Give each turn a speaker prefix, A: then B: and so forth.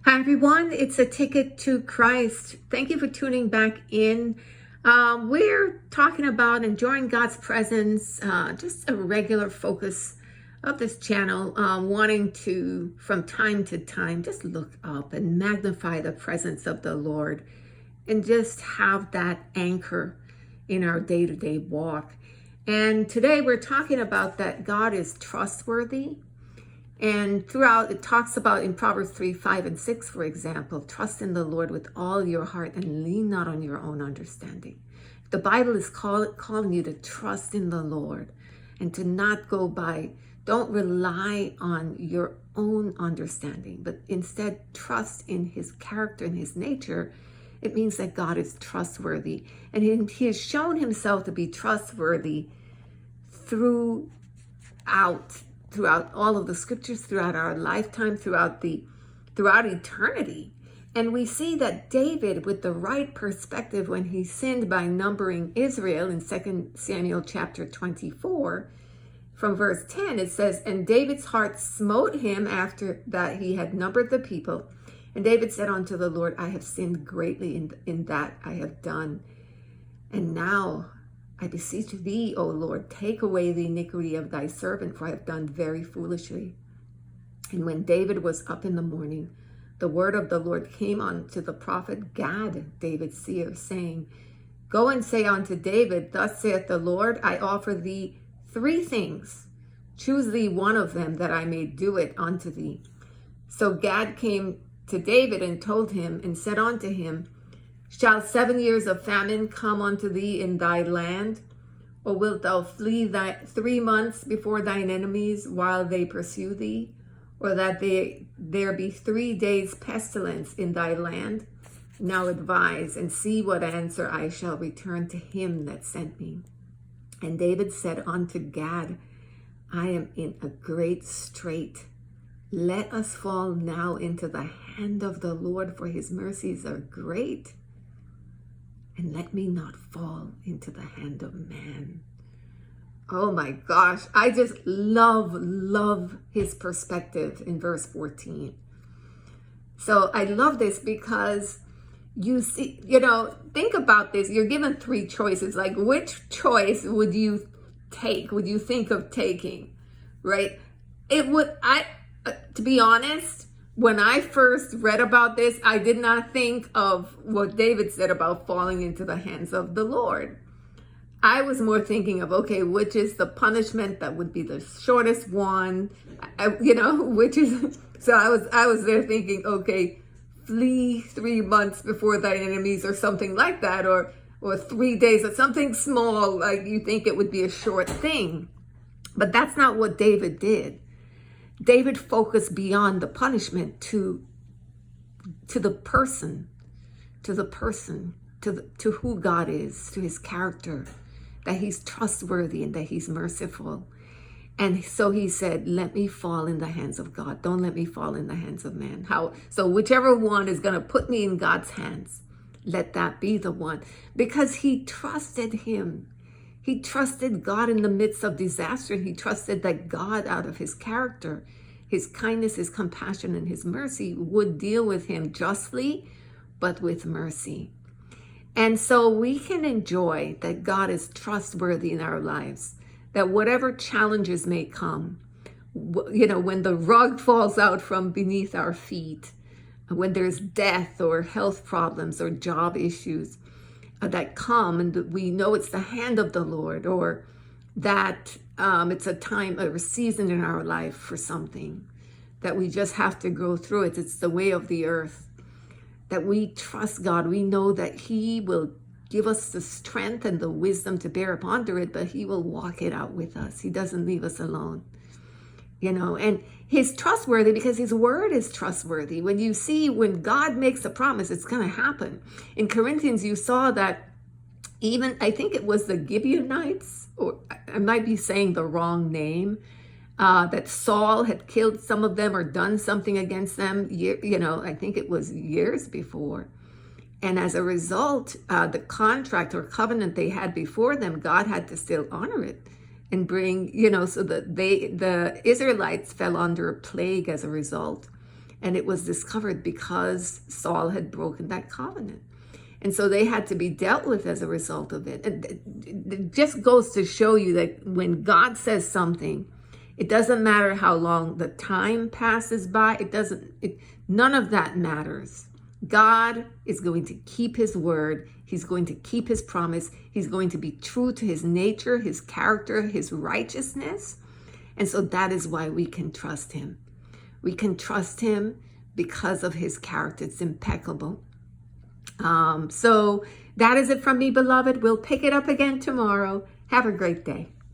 A: Hi, everyone. It's A Ticket to Christ. Thank you for tuning back in. We're talking about enjoying God's presence, just a regular focus of this channel, wanting to, from time to time, just look up and magnify the presence of the Lord and just have that anchor in our day-to-day walk. And today we're talking about that God is trustworthy. And throughout, it talks about in Proverbs 3, 5, and 6, for example, trust in the Lord with all your heart and lean not on your own understanding. The Bible is calling you to trust in the Lord and to not go by, don't rely on your own understanding, but instead trust in his character and his nature. It means that God is trustworthy. And he has shown himself to be trustworthy throughout all of the scriptures, throughout our lifetime, throughout eternity. And we see that David, with the right perspective, when he sinned by numbering Israel in 2 Samuel chapter 24, from verse 10, it says, "And David's heart smote him after that he had numbered the people. And David said unto the Lord, I have sinned greatly in that I have done. And now I beseech thee, O Lord, take away the iniquity of thy servant, for I have done very foolishly." And when David was up in the morning, the word of the Lord came unto the prophet Gad, David's seer, saying, "Go and say unto David, Thus saith the Lord, I offer thee 3 things. Choose thee one of them, that I may do it unto thee." So Gad came to David and told him, and said unto him, "Shall 7 years of famine come unto thee in thy land? Or wilt thou flee 3 months before thine enemies while they pursue thee? Or that there be 3 days pestilence in thy land? Now advise, and see what answer I shall return to him that sent me." And David said unto Gad, "I am in a great strait. Let us fall now into the hand of the Lord, for his mercies are great. And let me not fall into the hand of man." Oh my gosh, I just love his perspective in verse 14. So I love this because you see, think about this. You're given 3 choices. Like, which choice would you take? Would you think of taking, right? To be honest, when I first read about this, I did not think of what David said about falling into the hands of the Lord. I was more thinking of, okay, which is the punishment that would be the shortest one, so I was there thinking, okay, flee 3 months before thine enemies, or something like that, or 3 days, or something small, like you think it would be a short thing. But that's not what David did. David focused beyond the punishment to the person, to who God is, to his character, that he's trustworthy and that he's merciful. And so he said, let me fall in the hands of God. Don't let me fall in the hands of man. So whichever one is going to put me in God's hands, let that be the one. Because he trusted him. He trusted God in the midst of disaster. He trusted that God, out of his character, his kindness, his compassion, and his mercy, would deal with him justly, but with mercy. And so we can enjoy that God is trustworthy in our lives, that whatever challenges may come, when the rug falls out from beneath our feet, when there's death or health problems or job issues that come, and we know it's the hand of the Lord, or that it's a time or a season in our life for something, that we just have to go through it. It's the way of the earth. That we trust God. We know that he will give us the strength and the wisdom to bear up under it, but he will walk it out with us. He doesn't leave us alone. And he's trustworthy because his word is trustworthy. When God makes a promise, it's going to happen. In Corinthians, you saw that even, I think it was the Gibbeonites, or I might be saying the wrong name, that Saul had killed some of them or done something against them, I think it was years before. And as a result, the contract or covenant they had before them, God had to still honor it and bring, so that the Israelites fell under a plague as a result. And it was discovered because Saul had broken that covenant. And so they had to be dealt with as a result of it. It just goes to show you that when God says something, it doesn't matter how long the time passes by. None of that matters. God is going to keep his word. He's going to keep his promise. He's going to be true to his nature, his character, his righteousness. And so that is why we can trust him. We can trust him because of his character. It's impeccable. So that is it from me, beloved. We'll pick it up again tomorrow. Have a great day.